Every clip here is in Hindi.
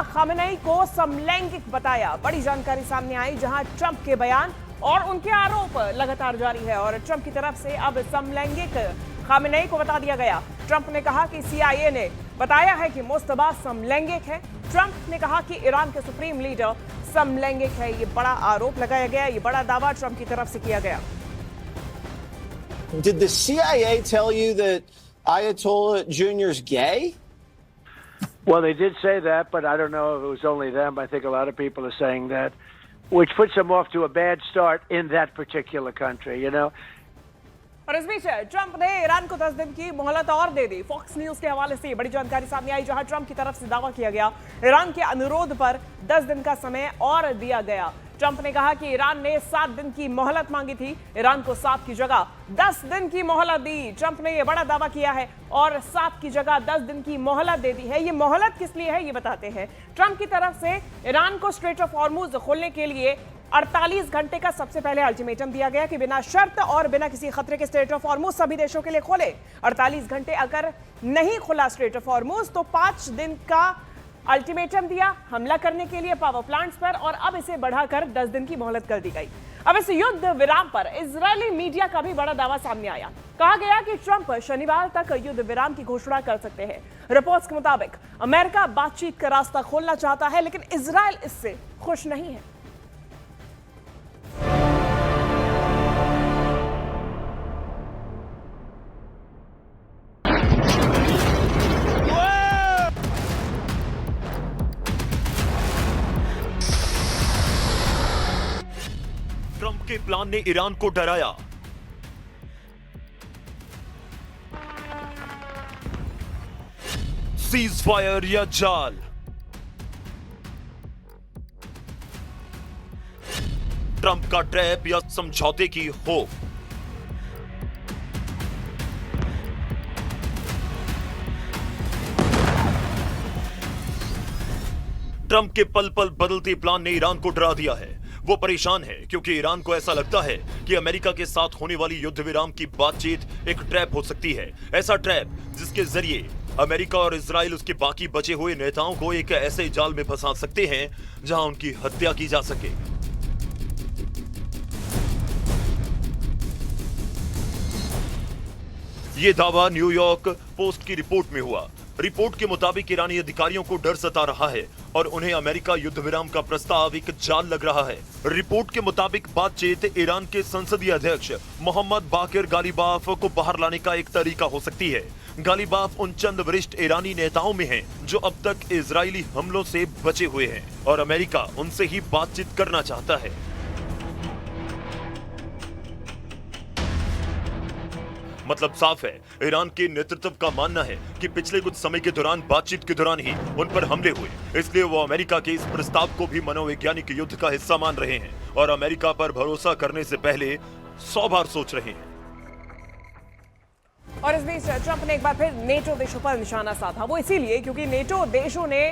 खामेनेई को समलैंगिक बताया। बड़ी जानकारी सामने आई, जहां ट्रंप के बयान और उनके आरोप लगातार जारी है और ट्रंप की तरफ से अब समलैंगिक खामेनेई को बता दिया गया। ट्रंप ने कहा कि CIA ने बताया है कि मुस्तबा समलैंगिक है। ट्रंप ने कहा कि ईरान के सुप्रीम लीडर समलैंगिक है। ये बड़ा आरोप लगाया गया, ये बड़ा दावा ट्रंप की तरफ से किया गया। Did the CIA tell you that Ayatollah Jr.'s gay? Well, they did say that, but I don't know if it was only them. I think a lot of people are saying that, which puts them off to a bad start in that particular country, you know. और इस बीच ट्रंप ने ईरान को 10 दिन की मोहलत और दे दी। फॉक्स न्यूज के हवाले से बड़ी जानकारी सामने आई, जहां ट्रंप की तरफ से दावा किया गया ईरान के अनुरोध पर 10 दिन का समय और दिया गया। ट्रंप ने कहा कि ईरान ने 7 दिन की मोहलत मांगी थी, ईरान को 7 की जगह 10 दिन की मोहलत दी। ट्रंप ने यह बड़ा दावा किया है और 7 की जगह 10 दिन की मोहलत दे दी है। ये मोहलत किस लिए है, ये बताते हैं। ट्रंप की तरफ से ईरान को स्ट्रेट ऑफ हॉर्मुज खोलने के लिए 48 घंटे का सबसे पहले अल्टीमेटम दिया गया कि बिना शर्त और बिना किसी खतरे के स्ट्रेट ऑफ हॉर्मुज सभी देशों के लिए खोले। 48 घंटे अगर नहीं खुला स्ट्रेट ऑफ हॉर्मुज तो 5 दिन का अल्टीमेटम दिया हमला करने के लिए पावर प्लांट्स पर, और अब इसे बढ़ाकर 10 दिन की मोहलत कर दी गई। अब इस युद्ध विराम पर इजरायली मीडिया का भी बड़ा दावा सामने आया। कहा गया कि ट्रंप शनिवार तक युद्ध विराम की घोषणा कर सकते हैं। रिपोर्ट्स के मुताबिक अमेरिका बातचीत का रास्ता खोलना चाहता है, लेकिन इजरायल इससे खुश नहीं है। ट्रंप के प्लान ने ईरान को डराया। सीज फायर या जाल, ट्रंप का ट्रैप या समझौते की होप। ट्रंप के पल पल बदलते प्लान ने ईरान को डरा दिया है। वो परेशान है क्योंकि ईरान को ऐसा लगता है कि अमेरिका के साथ होने वाली युद्ध विराम की बातचीत एक ट्रैप हो सकती है। ऐसा ट्रैप जिसके जरिए अमेरिका और इजराइल उसके बाकी बचे हुए नेताओं को एक ऐसे जाल में फंसा सकते हैं जहां उनकी हत्या की जा सके। ये दावा न्यूयॉर्क पोस्ट की रिपोर्ट में हुआ। रिपोर्ट के मुताबिक ईरानी अधिकारियों को डर सता रहा है और उन्हें अमेरिका युद्ध विराम का प्रस्ताव एक जाल लग रहा है। रिपोर्ट के मुताबिक बातचीत ईरान के संसदीय अध्यक्ष मोहम्मद बाकिर गालिबाफ को बाहर लाने का एक तरीका हो सकती है। गालिबाफ उन चंद वरिष्ठ ईरानी नेताओं में हैं जो अब तक इजरायली हमलों से बचे हुए हैं और अमेरिका उनसे ही बातचीत करना चाहता है। मतलब साफ है, ईरान के नेतृत्व का मानना है कि पिछले कुछ समय के दौरान बातचीत के दौरान ही उन पर हमले हुए, इसलिए वो अमेरिका के इस प्रस्ताव को भी मनोवैज्ञानिक युद्ध का हिस्सा मान रहे हैं और अमेरिका पर भरोसा करने से पहले 100 बार सोच रहे हैं। और इस बीच ट्रंप ने एक बार फिर नेटो देशों पर निशाना साधा। वो इसीलिए क्योंकि नेटो देशों ने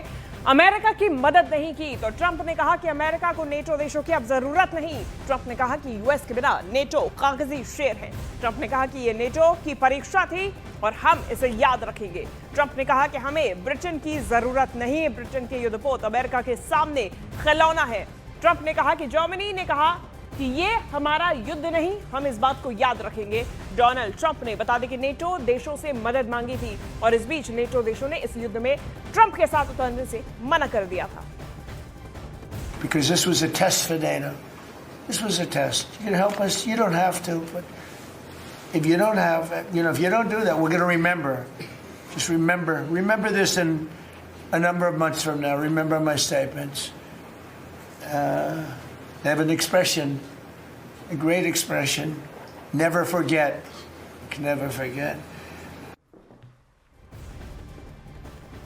अमेरिका की मदद नहीं की। तो ट्रंप ने कहा कि अमेरिका को नेटो देशों की अब जरूरत नहीं। ट्रंप ने कहा कि यूएस के बिना नेटो कागजी शेर है। ट्रंप ने कहा कि ये नेटो की परीक्षा थी और हम इसे याद रखेंगे। ट्रंप ने कहा कि हमें ब्रिटेन की जरूरत नहीं है। ब्रिटेन के युद्धपोत अमेरिका के सामने खिलौना है। ट्रंप ने कहा कि जर्मनी ने कहा कि ये हमारा युद्ध नहीं, हम इस बात को याद रखेंगे। डोनाल्ड ट्रंप ने बता दें कि नेटो देशों से मदद मांगी थी और इस बीच नेटो देशों ने इस युद्ध में ट्रंप के साथ उतरने से मना कर दिया था। Because this was a test for NATO. This was a test. You can help us. You don't have to, but if you don't have, if you don't do that, we're going to remember. Just remember this in a number of months from now. Remember my statements. They have an expression, a great expression, never forget. You can never forget.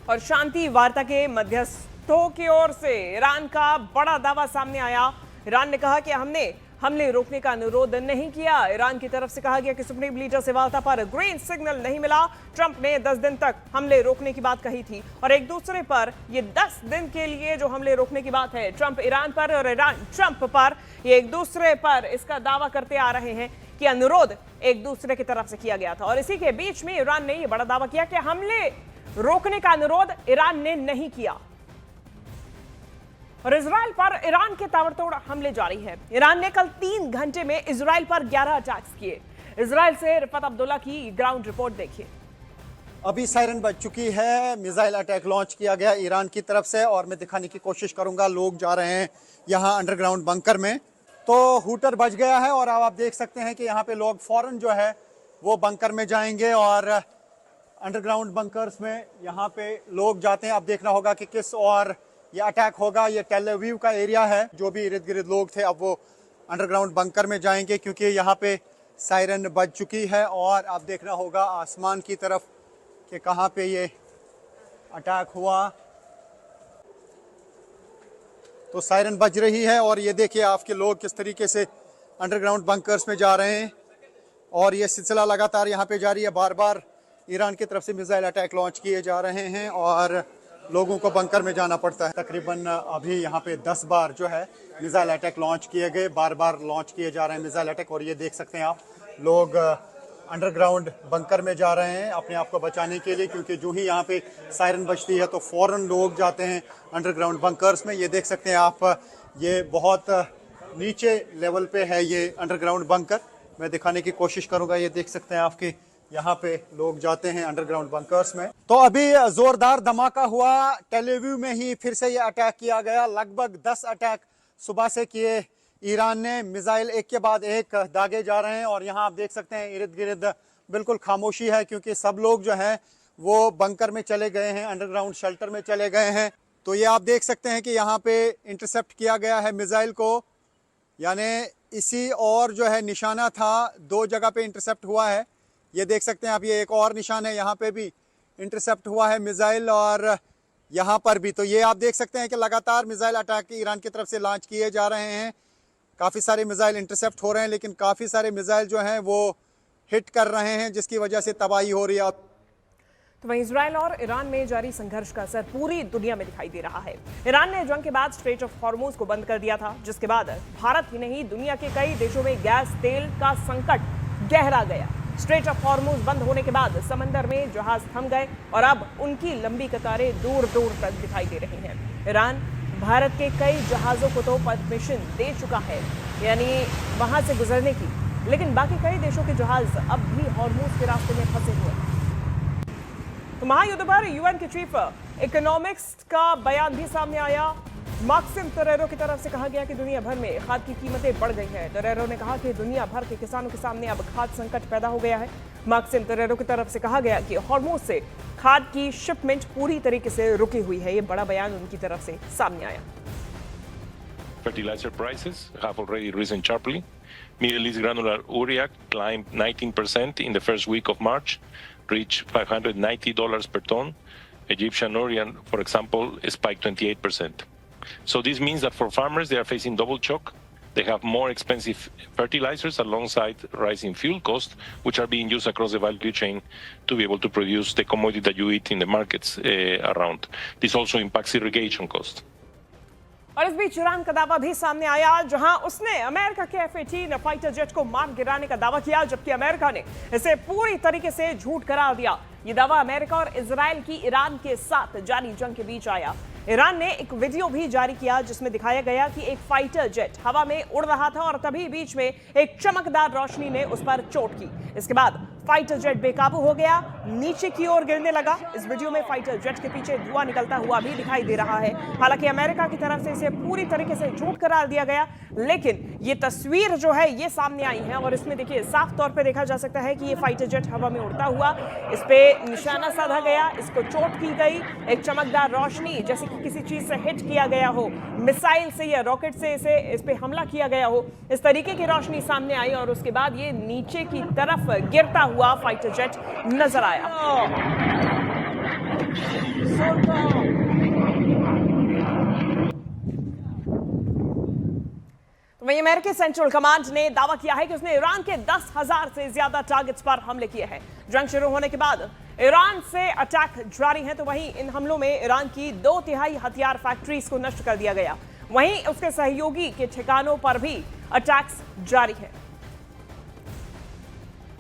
और शांति वार्ता के मध्यस्थों की ओर से ईरान का बड़ा दावा सामने आया। ईरान ने कहा कि हमने हमले रोकने का अनुरोध नहीं किया। ईरान की तरफ से कहा गया कि सुप्रीम लीडर से वार्ता पर ग्रीन सिग्नल नहीं मिला। ट्रंप ने 10 दिन तक हमले रोकने की बात कही थी और एक दूसरे पर ये 10 दिन के लिए जो हमले रोकने की बात है, ट्रंप ईरान पर और ईरान ट्रंप पर, ये एक दूसरे पर इसका दावा करते आ रहे हैं कि अनुरोध एक दूसरे की तरफ से किया गया था। और इसी के बीच में ईरान ने यह बड़ा दावा किया कि हमले रोकने का अनुरोध ईरान ने नहीं किया। और इजराइल पर ईरान के ताबड़तोड़ हमले जारी है। ईरान ने कल 3 घंटे में इजराइल पर 11 अटैक्स किए। इजराइल से रिफत अब्दुल्ला की ग्राउंड रिपोर्ट देखिए। अभी सायरन बज चुकी है, मिसाइल अटैक लॉन्च किया गया ईरान की तरफ से और मैं दिखाने की कोशिश करूंगा। लोग जा रहे हैं यहाँ अंडरग्राउंड बंकर में, तो हूटर बज गया है और अब आप देख सकते हैं कि यहाँ पे लोग फौरन जो है वो बंकर में जाएंगे और अंडरग्राउंड बंकर्स में यहाँ पे लोग जाते हैं। अब देखना होगा कि किस और ये अटैक होगा। ये टेल अवीव का एरिया है, जो भी इर्द गिर्द लोग थे अब वो अंडरग्राउंड बंकर में जाएंगे क्योंकि यहाँ पे सायरन बज चुकी है। और अब देखना होगा आसमान की तरफ कि कहाँ पे ये अटैक हुआ। तो सायरन बज रही है और ये देखिए आपके लोग किस तरीके से अंडरग्राउंड बंकर्स में जा रहे हैं और ये सिलसिला लगातार यहाँ पे जारी है। बार बार ईरान की तरफ से मिसाइल अटैक लॉन्च किए जा रहे हैं और लोगों को बंकर में जाना पड़ता है। तकरीबन अभी यहाँ पे 10 बार जो है मिसाइल अटैक लॉन्च किए गए, बार बार लॉन्च किए जा रहे हैं मिसाइल अटैक। और ये देख सकते हैं आप, लोग अंडरग्राउंड बंकर में जा रहे हैं अपने आप को बचाने के लिए, क्योंकि जो ही यहाँ पे सायरन बजती है तो फौरन लोग जाते हैं अंडरग्राउंड बंकर्स में। ये देख सकते हैं आप, ये बहुत नीचे लेवल पे है ये अंडरग्राउंड बंकर। मैं दिखाने की कोशिश करूंगा। ये देख सकते हैं आपके यहाँ पे लोग जाते हैं अंडरग्राउंड बंकर्स में। तो अभी जोरदार धमाका हुआ टेल अवीव में ही, फिर से ये अटैक किया गया। लगभग 10 अटैक सुबह से किए ईरान ने, मिसाइल एक के बाद एक दागे जा रहे हैं। और यहाँ आप देख सकते हैं इर्द गिर्द बिल्कुल खामोशी है क्योंकि सब लोग जो हैं वो बंकर में चले गए हैं, अंडरग्राउंड शेल्टर में चले गए हैं। तो ये आप देख सकते हैं कि यहाँ पे इंटरसेप्ट किया गया है मिसाइल को, यानी इसी और जो है निशाना था, 2 जगह पे इंटरसेप्ट हुआ है। ये देख सकते हैं आप, ये एक और निशान है, यहाँ पे भी इंटरसेप्ट हुआ है मिसाइल और यहाँ पर भी। तो ये आप देख सकते हैं कि लगातार मिसाइल अटैक ईरान की तरफ से लॉन्च किए जा रहे हैं। काफ़ी सारे मिसाइल इंटरसेप्ट हो रहे हैं, लेकिन काफ़ी सारे मिसाइल जो हैं वो हिट कर रहे हैं, जिसकी वजह से तबाही हो रही है। तो वहीं इजराइल और ईरान में जारी संघर्ष का असर पूरी दुनिया में दिखाई दे रहा है। ईरान ने जंग के बाद स्ट्रेट ऑफ हॉर्मुज को बंद कर दिया था, जिसके बाद भारत ही नहीं दुनिया के कई देशों में गैस तेल का संकट गहरा गया। स्ट्रेट ऑफ हॉर्मुज बंद होने के बाद समंदर में जहाज थम गए और अब उनकी लंबी कतारें दूर दूर तक दिखाई दे रही हैं। ईरान भारत के कई जहाजों को तो परमिशन दे चुका है, यानी वहां से गुजरने की, लेकिन बाकी कई देशों के जहाज अब भी हॉर्मुज के रास्ते में फंसे हुए हैं। तो महायुद्ध पर यूएन के चीफ इकोनॉमिक्स का बयान भी सामने आया। मार्क्सिम तोरेरो की तरफ से कहा गया कि दुनिया भर में खाद की कीमतें बढ़ गई हैं। तोरेरो ने कहा कि दुनिया भर के किसानों के सामने अब खाद संकट पैदा हो गया है। मार्क्सिम तोरेरो की तरफ से कहा गया कि हॉर्मुज से खाद की शिपमेंट पूरी तरीके से रुकी हुई है। ये बड़ा बयान उनकी तरफ से सामने आया। Fertilizer prices have already risen sharply. Middle East granular urea climbed 19% in the first week of March, reached $590 per ton. Egyptian urea, for example, spiked 28%. So this means that for farmers, they are facing double shock. They have more expensive fertilizers alongside rising fuel costs, which are being used across the value chain to be able to produce the commodity that you eat in the markets around. This also impacts irrigation costs. और इस बीच ईरान का दावा भी सामने आया, जहां उसने अमेरिका के F-18 फाइटर जेट को मार गिराने का दावा किया, जबकि अमेरिका ने इसे पूरी तरीके से झूठ करार दिया। ये दावा अमेरिका और इजराइल की ईरान के साथ जारी जंग के बीच आया। ईरान ने एक वीडियो भी जारी किया जिसमें दिखाया गया कि एक फाइटर जेट हवा में उड़ रहा था और तभी बीच में एक चमकदार रोशनी ने उस पर चोट की। इसके बाद फाइटर जेट बेकाबू हो गया, नीचे की ओर गिरने लगा। इस वीडियो में फाइटर जेट के पीछे धुआं निकलता हुआ भी दिखाई दे रहा है। हालांकि अमेरिका की तरफ से इसे पूरी तरीके से झूठ करार दिया गया, लेकिन ये तस्वीर जो है ये सामने आई है और इसमें देखिए साफ तौर पे देखा जा सकता है कि ये फाइटर जेट हवा में उड़ता हुआ, इस पे निशाना साधा गया, इसको चोट की गई, एक चमकदार रोशनी जैसे कि किसी चीज से हिट किया गया हो, मिसाइल से या रॉकेट से इस पे हमला किया गया हो, इस तरीके की रोशनी सामने आई और उसके बाद ये नीचे की तरफ गिरता हुआ फाइटर जेट नजर आया। तो वहीं अमेरिकी सेंट्रल कमांड ने दावा किया है कि उसने ईरान के 10,000 से ज्यादा टारगेट्स पर हमले किए हैं। जंग शुरू होने के बाद ईरान से अटैक जारी है, तो वहीं इन हमलों में ईरान की 2/3 हथियार फैक्ट्रीज को नष्ट कर दिया गया। वहीं उसके सहयोगी के ठिकानों पर भी अटैक्स जारी है।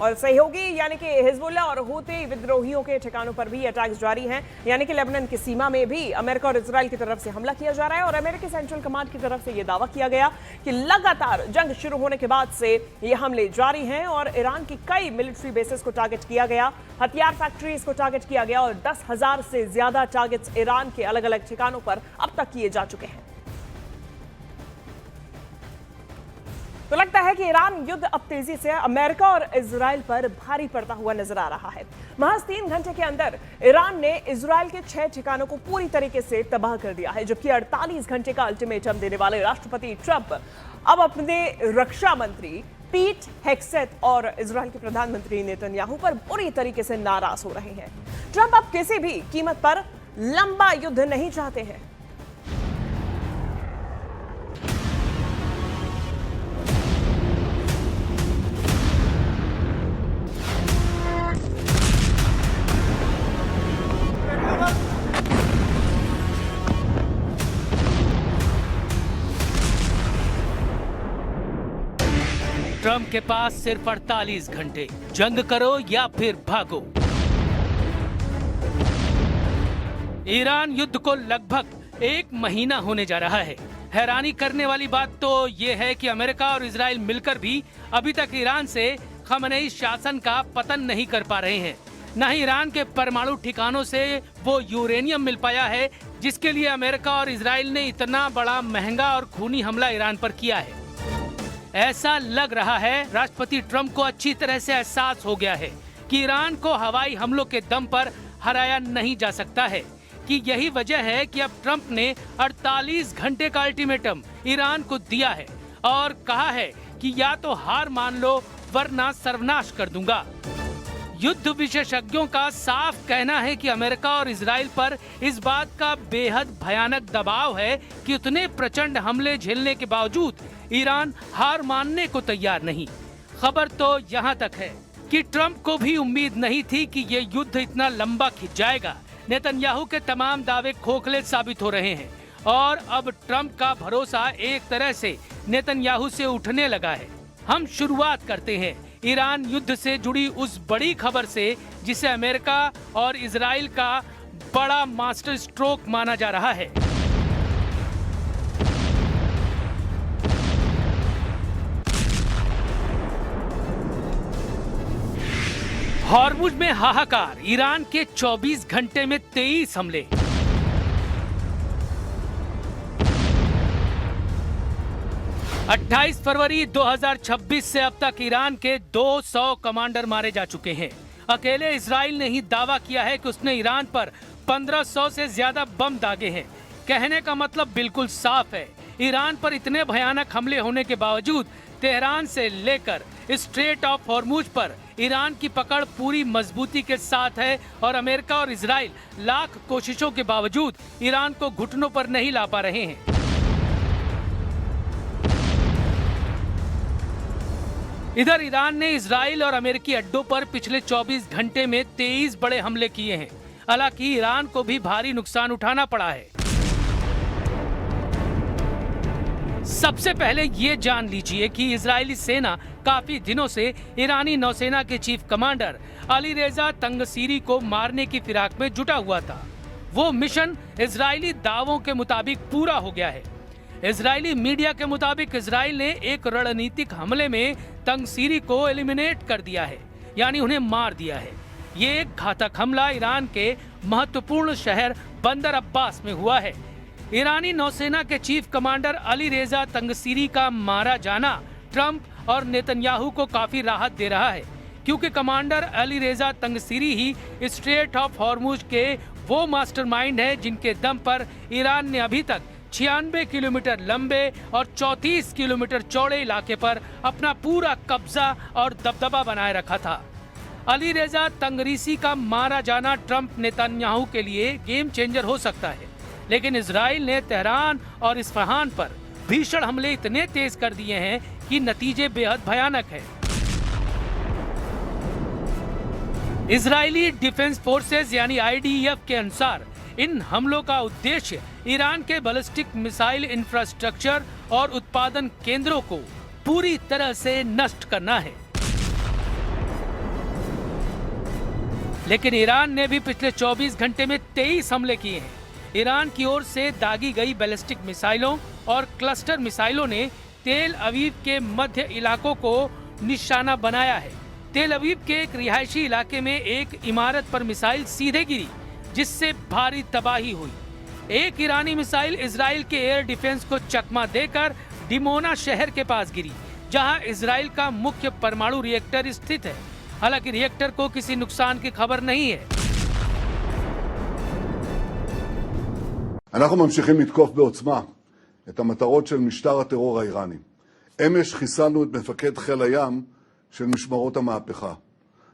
और सहयोगी यानी कि हिजबुल्लाह और हूती विद्रोहियों के ठिकानों पर भी अटैक्स जारी हैं, यानी कि लेबनान की सीमा में भी अमेरिका और इजराइल की तरफ से हमला किया जा रहा है। और अमेरिकी सेंट्रल कमांड की तरफ से यह दावा किया गया कि लगातार जंग शुरू होने के बाद से ये हमले जारी हैं और ईरान की कई मिलिट्री बेसेस को टारगेट किया गया, हथियार फैक्ट्रीज को टारगेट किया गया और 10,000 से ज्यादा टारगेट्स ईरान के अलग अलग ठिकानों पर अब तक किए जा चुके हैं। तो लगता है कि ईरान युद्ध अब तेजी से अमेरिका और इजराइल पर भारी पड़ता हुआ नजर आ रहा है। महज 3 घंटे के अंदर ईरान ने इजराइल के 6 ठिकानों को पूरी तरीके से तबाह कर दिया है, जबकि 48 घंटे का अल्टीमेटम देने वाले राष्ट्रपति ट्रंप अब अपने रक्षा मंत्री पीट हेक्सेथ और इजराइल के प्रधानमंत्री नेतन्याहू पर बुरी तरीके से नाराज हो रहे हैं। ट्रंप अब किसी भी कीमत पर लंबा युद्ध नहीं चाहते हैं। ट्रंप के पास सिर्फ 48 घंटे, जंग करो या फिर भागो। ईरान युद्ध को लगभग 1 महीना होने जा रहा है। हैरानी करने वाली बात तो ये है कि अमेरिका और इजराइल मिलकर भी अभी तक ईरान से खमेनी शासन का पतन नहीं कर पा रहे हैं। न ही ईरान के परमाणु ठिकानों से वो यूरेनियम मिल पाया है जिसके लिए अमेरिका और इजराइल ने इतना बड़ा महंगा और खूनी हमला ईरान पर किया है। ऐसा लग रहा है राष्ट्रपति ट्रंप को अच्छी तरह से एहसास हो गया है कि ईरान को हवाई हमलों के दम पर हराया नहीं जा सकता है, कि यही वजह है कि अब ट्रंप ने 48 घंटे का अल्टीमेटम ईरान को दिया है और कहा है कि या तो हार मान लो वरना सर्वनाश कर दूंगा। युद्ध विशेषज्ञों का साफ कहना है कि अमेरिका और इजराइल पर इस बात का बेहद भयानक दबाव है कि उतने प्रचंड हमले झेलने के बावजूद ईरान हार मानने को तैयार नहीं। खबर तो यहाँ तक है कि ट्रंप को भी उम्मीद नहीं थी कि ये युद्ध इतना लंबा खिंच जाएगा। नेतन्याहू के तमाम दावे खोखले साबित हो रहे हैं और अब ट्रंप का भरोसा एक तरह से नेतन्याहू से उठने लगा है। हम शुरुआत करते हैं ईरान युद्ध से जुड़ी उस बड़ी खबर से जिसे अमेरिका और इजराइल का बड़ा मास्टर स्ट्रोक माना जा रहा है। हॉर्मुज में हाहाकार, ईरान के 24 घंटे में 23 हमले। अट्ठाईस फरवरी 2026 से अब तक ईरान के 200 कमांडर मारे जा चुके हैं। अकेले इजराइल ने ही दावा किया है कि उसने ईरान पर 1500 से ज्यादा बम दागे हैं। कहने का मतलब बिल्कुल साफ है, ईरान पर इतने भयानक हमले होने के बावजूद तेहरान से लेकर स्ट्रेट ऑफ हॉर्मुज पर ईरान की पकड़ पूरी मजबूती के साथ है और अमेरिका और इजराइल लाख कोशिशों के बावजूद ईरान को घुटनों पर नहीं ला पा रहे हैं। इधर ईरान ने इजराइल और अमेरिकी अड्डों पर पिछले 24 घंटे में 23 बड़े हमले किए हैं। हालांकि ईरान को भी भारी नुकसान उठाना पड़ा है। सबसे पहले ये जान लीजिए कि इजरायली सेना काफी दिनों से ईरानी नौसेना के चीफ कमांडर अली रेजा तंगसीरी को मारने की फिराक में जुटा हुआ था। वो मिशन इजरायली दावों के मुताबिक पूरा हो गया है। इजरायली मीडिया के मुताबिक इजराइल ने एक रणनीतिक हमले में तंगसीरी को एलिमिनेट कर दिया है, यानी उन्हें मार दिया है। ये एक घातक हमला ईरान के महत्वपूर्ण शहर बंदर अब्बास में हुआ है। ईरानी नौसेना के चीफ कमांडर अली रेजा तंगसीरी का मारा जाना ट्रंप और नेतन्याहू को काफी राहत दे रहा है, क्योंकि कमांडर अली रेजा तंगसीरी ही स्ट्रेट ऑफ हॉर्मुज के वो मास्टरमाइंड है जिनके दम पर ईरान ने अभी तक 96 किलोमीटर लंबे और 34 किलोमीटर चौड़े इलाके पर अपना पूरा कब्जा और दबदबा बनाए रखा था। अली रेजा तंगसीरी का मारा जाना ट्रंप नेतन्याहू के लिए गेम चेंजर हो सकता है, लेकिन इजराइल ने तेहरान और इस्फहान पर भीषण हमले इतने तेज कर दिए हैं कि नतीजे बेहद भयानक हैं। इजरायली डिफेंस फोर्सेस यानी IDF के अनुसार इन हमलों का उद्देश्य ईरान के बैलिस्टिक मिसाइल इंफ्रास्ट्रक्चर और उत्पादन केंद्रों को पूरी तरह से नष्ट करना है। लेकिन ईरान ने भी पिछले 24 घंटे में 23 हमले किए हैं। ईरान की ओर से दागी गई बैलिस्टिक मिसाइलों और क्लस्टर मिसाइलों ने तेल अवीव के मध्य इलाकों को निशाना बनाया है। तेल अवीव के एक रिहायशी इलाके में एक इमारत पर मिसाइल सीधे गिरी, जिससे भारी तबाही हुई। एक ईरानी मिसाइल इजराइल के एयर डिफेंस को चकमा देकर डिमोना शहर के पास गिरी, जहां इजराइल का मुख्य परमाणु रिएक्टर स्थित है। हालांकि रिएक्टर को किसी नुकसान की खबर नहीं है। אנחנו ממשיכים לתקוף בעוצמה את המטרות של משטר הטרור האיראני. אמש חיסלנו את מפקד חיל הים של משמרות המהפכה.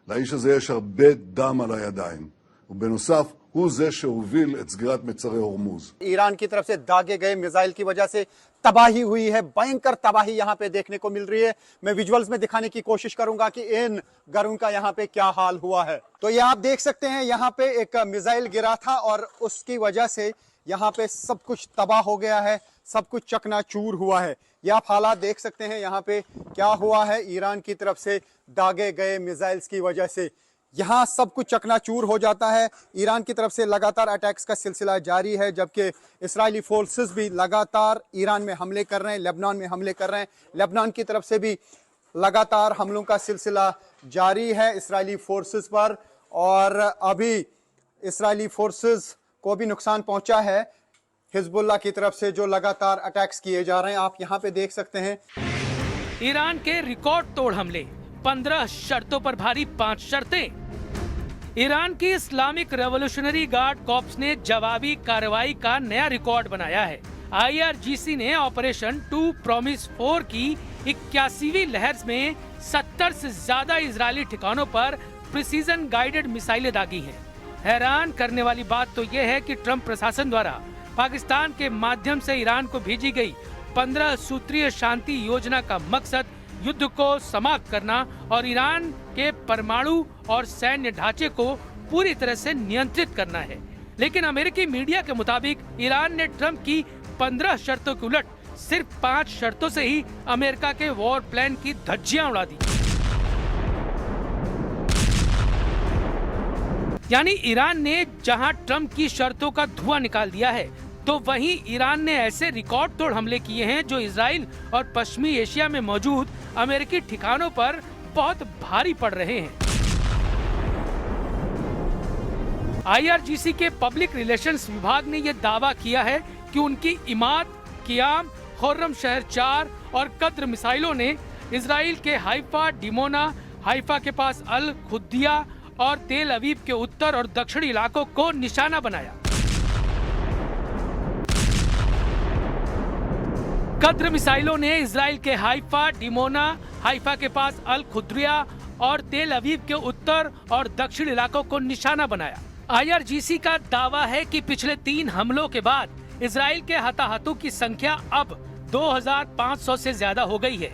לאיש הזה יש הרבה דם על הידיים, ובנוסף הוא זה שהוביל את סגירת מצרי הורמוז. ईरान की तरफ से दागे गए मिसाइल की वजह से तबाही हुई है, भयंकर तबाही यहाँ पे देखने को मिल रही है। मैं विजुअल्स में दिखाने की कोशिश करूंगा कि इन घरों का यहाँ पे क्या हाल हुआ है। तो ये आप देख सकते हैं, यहाँ पे एक मिसाइल गिरा था और उसकी वजह से यहाँ पे सब कुछ तबाह हो गया है, सब कुछ चकनाचूर हुआ है। ये आप हालात देख सकते हैं यहाँ पे क्या हुआ है ईरान की तरफ से दागे गए मिसाइल्स की वजह से। यहाँ सब कुछ चकनाचूर हो जाता है। ईरान की तरफ से लगातार अटैक्स का सिलसिला जारी है, जबकि इस्राएली फोर्सेस भी लगातार ईरान में हमले कर रहे हैं, लेबनान में हमले कर रहे हैं। लेबनान की तरफ से भी लगातार हमलों का सिलसिला जारी है इस्राएली फोर्सेस पर, और अभी इस्राएली फोर्सेस को भी नुकसान पहुंचा है हिजबुल्लाह की तरफ से, जो लगातार अटैक्स किए जा रहे हैं। आप यहाँ पे देख सकते हैं ईरान के रिकॉर्ड तोड़ हमले, 15 शर्तों पर भारी 5 शर्तें। ईरान की इस्लामिक रेवोल्यूशनरी गार्ड कॉर्प्स ने जवाबी कार्रवाई का नया रिकॉर्ड बनाया है। IRGC ने ऑपरेशन 2 प्रॉमिस 4 की 81वीं लहर में 70 से ज्यादा इजरायली ठिकानों पर प्रिसीजन गाइडेड मिसाइलें दागी हैं। हैरान करने वाली बात तो यह है कि ट्रंप प्रशासन द्वारा पाकिस्तान के माध्यम से ईरान को भेजी गई 15 सूत्रीय शांति योजना का मकसद युद्ध को समाप्त करना और ईरान के परमाणु और सैन्य ढांचे को पूरी तरह से नियंत्रित करना है। लेकिन अमेरिकी मीडिया के मुताबिक ईरान ने ट्रंप की 15 शर्तों के उलट सिर्फ 5 शर्तों से ही अमेरिका के वॉर प्लान की धज्जियां उड़ा दी। यानी ईरान ने जहां ट्रंप की शर्तों का धुआं निकाल दिया है, तो वहीं ईरान ने ऐसे रिकॉर्ड तोड़ हमले किए हैं जो इजराइल और पश्चिमी एशिया में मौजूद अमेरिकी ठिकानों पर बहुत भारी पड़ रहे हैं। IRGC के पब्लिक रिलेशंस विभाग ने यह दावा किया है कि उनकी इमाद, कियाम, खुर्रम शहर 4 और कद्र मिसाइलों ने इजराइल के हाइफा, डिमोना, हाइफा के पास अल खुद्दिया और तेल अवीव के उत्तर और दक्षिणी इलाकों को निशाना बनाया। कद्र मिसाइलों ने इजराइल के हाइफा, डिमोना, हाइफा के पास अल खुद्रिया और तेल अवीव के उत्तर और दक्षिण इलाकों को निशाना बनाया। IRGC का दावा है कि पिछले 3 हमलों के बाद इजराइल के हताहतों की संख्या अब 2500 से ज्यादा हो गई है।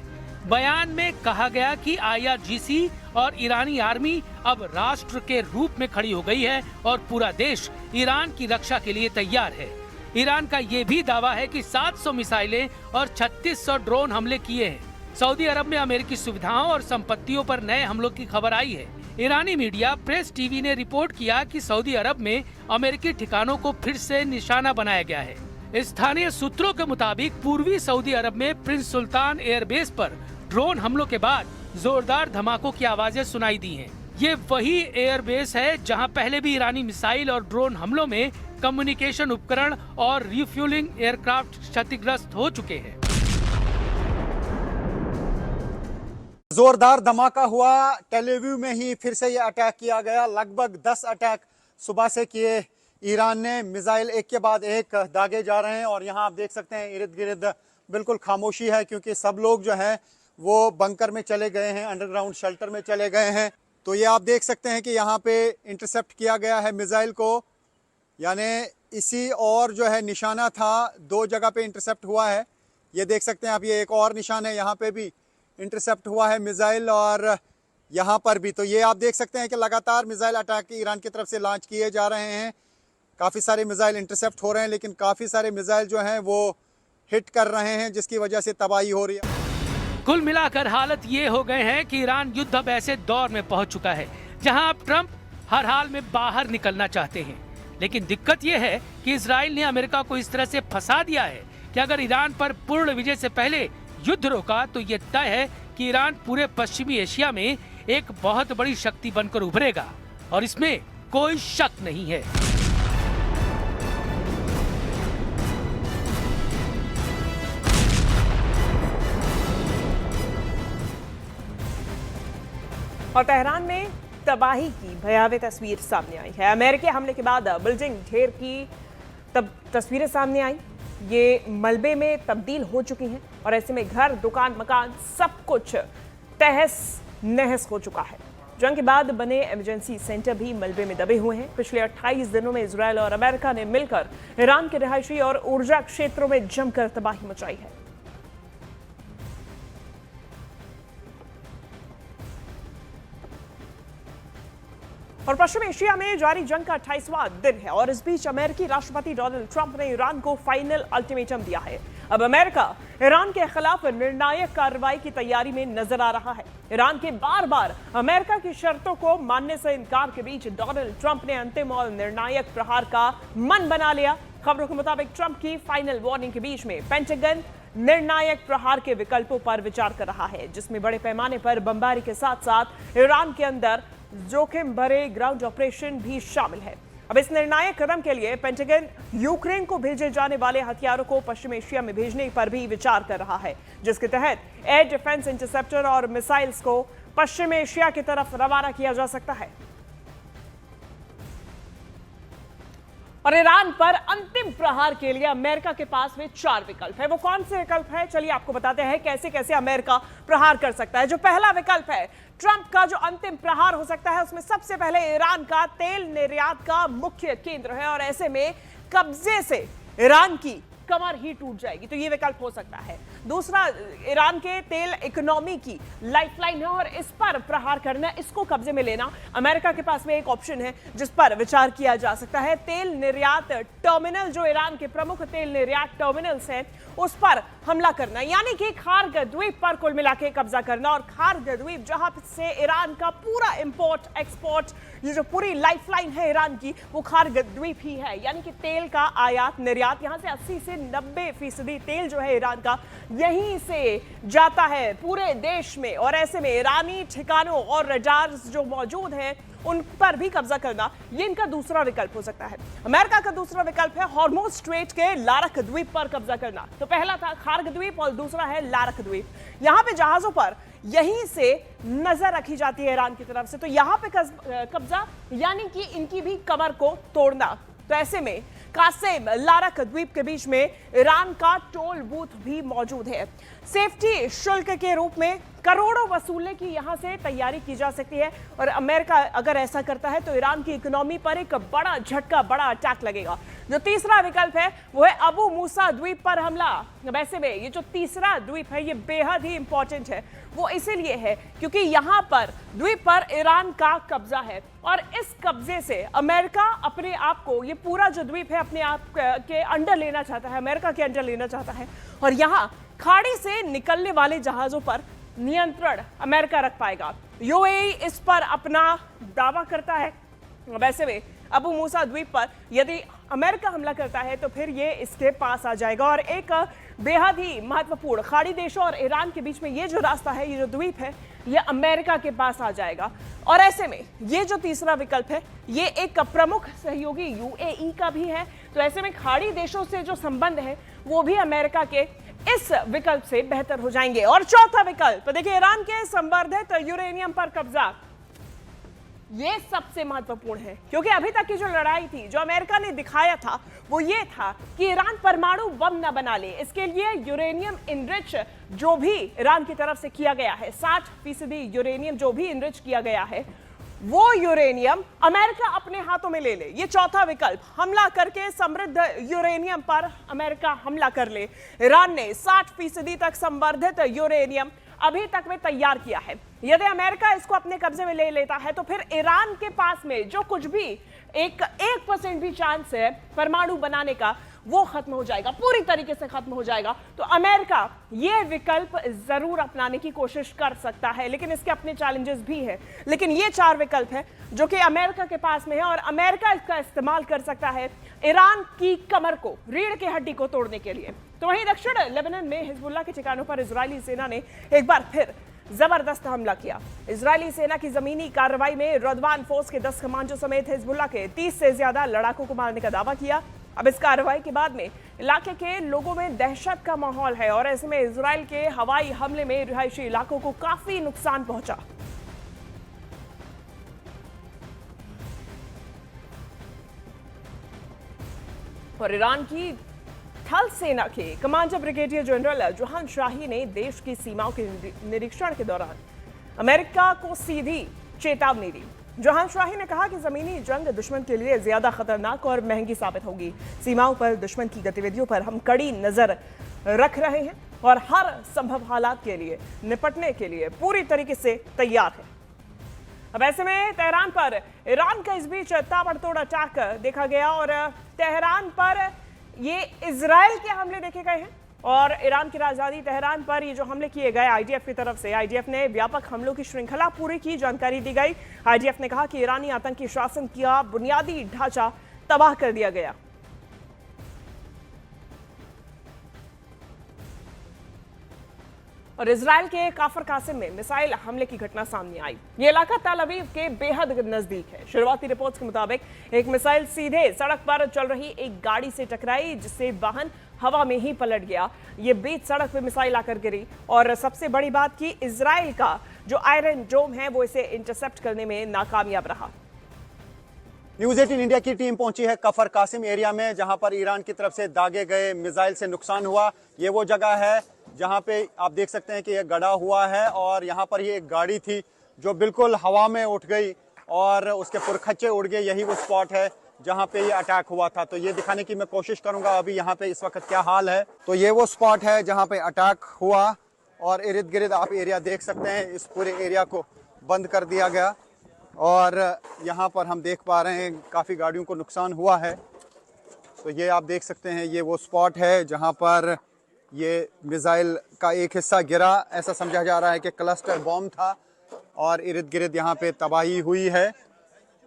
बयान में कहा गया कि IRGC और ईरानी आर्मी अब राष्ट्र के रूप में खड़ी हो गई है और पूरा देश ईरान की रक्षा के लिए तैयार है। ईरान का ये भी दावा है कि 700 मिसाइलें और 3600 ड्रोन हमले किए हैं। सऊदी अरब में अमेरिकी सुविधाओं और संपत्तियों पर नए हमलों की खबर आई है। ईरानी मीडिया प्रेस टीवी ने रिपोर्ट किया कि सऊदी अरब में अमेरिकी ठिकानों को फिर से निशाना बनाया गया है। स्थानीय सूत्रों के मुताबिक पूर्वी सऊदी अरब में प्रिंस सुल्तान एयरबेस पर ड्रोन हमलों के बाद जोरदार धमाकों की आवाजें सुनाई दी हैं। ये वही एयरबेस है जहां पहले भी ईरानी मिसाइल और ड्रोन हमलों में कम्युनिकेशन उपकरण और रिफ्यूलिंग एयरक्राफ्ट क्षतिग्रस्त हो चुके हैं। जोरदार धमाका हुआ, टेल अवीव में ही फिर से ये अटैक किया गया। लगभग 10 अटैक सुबह से किए ईरान ने, मिसाइल एक के बाद एक दागे जा रहे हैं। और यहाँ आप देख सकते हैं इर्द गिर्द बिल्कुल खामोशी है, क्योंकि सब लोग जो हैं वो बंकर में चले गए हैं, अंडरग्राउंड शेल्टर में चले गए हैं। तो ये आप देख सकते हैं कि यहाँ पे इंटरसेप्ट किया गया है मिसाइल को, यानी इसी और जो है निशाना था, 2 जगह पे इंटरसेप्ट हुआ है। ये देख सकते हैं आप, ये एक और निशान है, यहाँ पे भी इंटरसेप्ट हुआ है मिसाइल और यहाँ पर भी। तो ये आप देख सकते हैं कि लगातार मिसाइल अटैक ईरान की तरफ से लॉन्च किए जा रहे हैं। काफ़ी सारे मिसाइल इंटरसेप्ट हो रहे हैं, लेकिन काफ़ी सारे मिसाइल जो हैं वो हिट कर रहे हैं, जिसकी वजह से तबाही हो रही है। कुल मिलाकर हालत ये हो गए हैं कि ईरान युद्ध अब ऐसे दौर में पहुंच चुका है जहां अब ट्रंप हर हाल में बाहर निकलना चाहते हैं। लेकिन दिक्कत यह है कि इजराइल ने अमेरिका को इस तरह से फंसा दिया है कि अगर ईरान पर पूर्ण विजय से पहले युद्ध रोका तो ये तय है कि ईरान पूरे पश्चिमी एशिया में एक बहुत बड़ी शक्ति बनकर उभरेगा, और इसमें कोई शक नहीं है। और तेहरान में तबाही की भयावह तस्वीर सामने आई है। अमेरिकी हमले के बाद बिल्डिंग ढेर की तस्वीरें सामने आई। ये मलबे में तब्दील हो चुकी हैं और ऐसे में घर, दुकान, मकान सब कुछ तहस नहस हो चुका है। जंग के बाद बने इमरजेंसी सेंटर भी मलबे में दबे हुए हैं। पिछले 28 दिनों में इजरायल और अमेरिका ने मिलकर ईरान के रिहायशी और ऊर्जा क्षेत्रों में जमकर तबाही मचाई है। और पश्चिम एशिया में जारी जंग का 28वां दिन है और इस बीच अमेरिकी राष्ट्रपति डोनाल्ड ट्रंप ने ईरान को फाइनल अल्टीमेटम दिया है। अब अमेरिका ईरान के खिलाफ निर्णायक कार्रवाई की तैयारी में नजर आ रहा है। ईरान के बार बार अमेरिका की शर्तों को मानने से इनकार के बीच डोनाल्ड ट्रंप ने अंतिम और निर्णायक प्रहार का मन बना लिया। खबरों के मुताबिक ट्रंप की फाइनल वार्निंग के बीच में पेंटागन निर्णायक प्रहार के विकल्पों पर विचार कर रहा है, जिसमें बड़े पैमाने पर बमबारी के साथ साथ ईरान के अंदर जोखिम भरे ग्राउंड ऑपरेशन भी शामिल है। अब इस निर्णायक कदम के लिए पेंटागन यूक्रेन को भेजे जाने वाले हथियारों को पश्चिम एशिया में भेजने पर भी विचार कर रहा है, जिसके तहत एयर डिफेंस इंटरसेप्टर और मिसाइल्स को पश्चिम एशिया की तरफ रवाना किया जा सकता है। और ईरान पर अंतिम प्रहार के लिए अमेरिका के पास में 4 विकल्प है। वो कौन से विकल्प है, चलिए आपको बताते हैं कैसे कैसे अमेरिका प्रहार कर सकता है। जो पहला विकल्प है, ट्रंप का जो अंतिम प्रहार हो सकता है, उसमें सबसे पहले ईरान का तेल निर्यात का मुख्य केंद्र है और ऐसे में कब्जे से ईरान की कमर ही टूट जाएगी, तो ये विकल्प हो सकता है। दूसरा, ईरान के तेल इकोनॉमी की लाइफलाइन है और इस पर प्रहार करना, इसको कब्जे में लेना अमेरिका के पास में एक ऑप्शन है जिस पर विचार किया जा सकता है। तेल निर्यात टर्मिनल, जो ईरान के प्रमुख तेल निर्यात टर्मिनल्स हैं, उस पर हमला करना, यानी कि खार्ग द्वीप पर कुल मिला के कब्जा करना। और खार्ग द्वीप जहां से ईरान का पूरा इंपोर्ट एक्सपोर्ट, ये जो पूरी लाइफलाइन है ईरान की, वो खार्ग द्वीप ही है, यानी कि तेल का आयात निर्यात, यहां से 80 से 90% तेल जो है ईरान का यहीं से जाता है पूरे देश में। और ऐसे में ईरानी ठिकानों और रडार्स जो मौजूद हैं उन पर भी कब्जा करना, ये इनका दूसरा विकल्प हो सकता है। अमेरिका का दूसरा विकल्प है हॉर्मुज़ स्ट्रेट के लारक द्वीप पर कब्जा करना। तो पहला था खार्ग द्वीप और दूसरा है लारक द्वीप। यहां पे जहाजों पर यहीं से नजर रखी जाती है ईरान की तरफ से, तो यहां पे कब्जा, यानी कि इनकी भी कमर को तोड़ना। तो ऐसे में कासेम लारक द्वीप के बीच में ईरान का टोल बूथ भी मौजूद है। सेफ्टी शुल्क के रूप में करोड़ों वसूलने की यहां से तैयारी की जा सकती है और अमेरिका अगर ऐसा करता है तो ईरान की इकोनॉमी पर एक बड़ा झटका, बड़ा अटैक लगेगा। जो तीसरा विकल्प है वो है अबू मूसा द्वीप पर हमला। वैसे में ये जो तीसरा द्वीप है ये बेहद ही इंपॉर्टेंट है। वो इसीलिए है क्योंकि यहां पर द्वीप पर ईरान का कब्जा है और इस कब्जे से अमेरिका अपने आप को, ये पूरा जो द्वीप है, अपने आप के अंडर लेना चाहता है, अमेरिका के अंडर लेना चाहता है। और यहां खाड़ी से निकलने वाले जहाजों पर नियंत्रण अमेरिका रख पाएगा। यूएई इस पर अपना दावा करता है। वैसे में अबू मूसा द्वीप पर यदि अमेरिका हमला करता है तो फिर ये इसके पास आ जाएगा और एक बेहद ही महत्वपूर्ण खाड़ी देशों और ईरान के बीच में ये जो रास्ता है, ये जो द्वीप है, ये अमेरिका के पास आ जाएगा। और ऐसे में ये जो तीसरा विकल्प है ये एक प्रमुख सहयोगी यूएई का भी है। तो ऐसे में खाड़ी देशों से जो संबंध है वो भी अमेरिका के इस विकल्प से बेहतर हो जाएंगे। और चौथा विकल्प देखिए, ईरान के संवर्धित यूरेनियम पर कब्जा। ये सबसे महत्वपूर्ण है क्योंकि अभी तक की जो लड़ाई थी, जो अमेरिका ने दिखाया था, वो ये था कि ईरान परमाणु बम न बना ले। इसके लिए यूरेनियम इनरिच जो भी ईरान की तरफ से किया गया है, 60% यूरेनियम जो भी इनरिच किया गया है, वो यूरेनियम अमेरिका अपने हाथों में ले ले। ये चौथा विकल्प, हमला करके समृद्ध यूरेनियम पर अमेरिका हमला कर ले। ईरान ने 60% तक संवर्धित यूरेनियम अभी तक में तैयार किया है। यदि अमेरिका इसको अपने कब्जे में ले लेता है तो फिर ईरान के पास में जो कुछ भी 1% भी चांस है परमाणु बनाने का, वो खत्म हो जाएगा, पूरी तरीके से खत्म हो जाएगा, तो अमेरिका ये विकल्प जरूर अपनाने की कोशिश कर सकता है, लेकिन इसके अपने चैलेंजेस भी हैं। लेकिन ये 4 विकल्प है जो कि अमेरिका के पास में है और अमेरिका इसका इस्तेमाल कर सकता है ईरान की कमर को, रीढ़ की हड्डी को तोड़ने के लिए। तो वहीं दक्षिण लेबनान में हिजबुल्लाह के ठिकानों पर इजरायली सेना ने एक बार फिर जबरदस्त हमला किया। इजरायली सेना की जमीनी कार्रवाई में रदवान फोर्स के 10 कमांडो समेत हिजबुल्लाह के 30 से ज्यादा लड़ाकों को मारने का दावा किया। अब इस कार्रवाई के बाद में इलाके के लोगों में दहशत का माहौल है और ऐसे में इजराइल के हवाई हमले में रिहायशी इलाकों को काफी नुकसान पहुंचा। और ईरान की थल सेना के कमांडर ब्रिगेडियर जनरल जोहान शाही ने देश की सीमाओं के निरीक्षण के दौरान अमेरिका को सीधी चेतावनी दी। जोहान शाही ने कहा कि जमीनी जंग दुश्मन के लिए ज्यादा खतरनाक और महंगी साबित होगी। सीमाओं पर दुश्मन की गतिविधियों पर हम कड़ी नजर रख रहे हैं और हर संभव हालात के लिए निपटने के लिए पूरी तरीके से तैयार है। अब ऐसे में तेहरान पर ईरान का इस बीच ताबड़तोड़ अटैक देखा गया और तेहरान पर ये इजराइल के हमले देखे गए हैं और ईरान की राजधानी तेहरान पर ये जो हमले किए गए आईडीएफ की तरफ से, आईडीएफ ने व्यापक हमलों की श्रृंखला पूरी की जानकारी दी गई। आईडीएफ ने कहा कि ईरानी आतंकी शासन का बुनियादी ढांचा तबाह कर दिया गया। और इजराइल के काफर कासिम में मिसाइल हमले की घटना सामने आई। ये इलाका तल अवीव के बेहद नजदीक है। शुरुआती रिपोर्ट्स के मुताबिक एक मिसाइल सीधे सड़क पर चल रही एक गाड़ी से टकराई, जिससे वाहन हवा में ही पलट गया। ये बीच सड़क पे मिसाइल आकर गिरी और सबसे बड़ी बात की इजराइल का जो आयरन डोम है वो इसे इंटरसेप्ट करने में नाकामयाब रहा। न्यूज़ 18 इंडिया की टीम पहुंची है कफर कासिम एरिया में, जहां पर ईरान की तरफ से दागे गए मिसाइल से नुकसान हुआ। ये वो जगह है जहां पे आप देख सकते हैं कि ये गड़ा हुआ है और यहाँ पर ये एक गाड़ी थी जो बिल्कुल हवा में उठ गई और उसके पुरखच्चे उड़ गए। यही वो स्पॉट है जहां पे ये अटैक हुआ था। तो ये दिखाने की मैं कोशिश करूंगा अभी यहाँ पे इस वक्त क्या हाल है। तो ये वो स्पॉट है जहाँ पे अटैक हुआ और इर्द गिर्द आप एरिया देख सकते हैं। इस पूरे एरिया को बंद कर दिया गया और यहाँ पर हम देख पा रहे हैं काफ़ी गाड़ियों को नुकसान हुआ है। तो ये आप देख सकते हैं ये वो स्पॉट है जहाँ पर ये मिसाइल का एक हिस्सा गिरा। ऐसा समझा जा रहा है कि क्लस्टर बॉम्ब था और इर्द गिर्द यहाँ पे तबाही हुई है।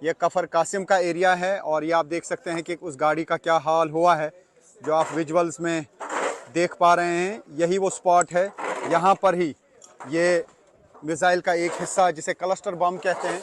ये कफर कासिम का एरिया है और ये आप देख सकते हैं कि उस गाड़ी का क्या हाल हुआ है जो आप विजुअल्स में देख पा रहे हैं। यही वो स्पॉट है, यहाँ पर ही ये मिसाइल का एक हिस्सा जिसे क्लस्टर बम कहते हैं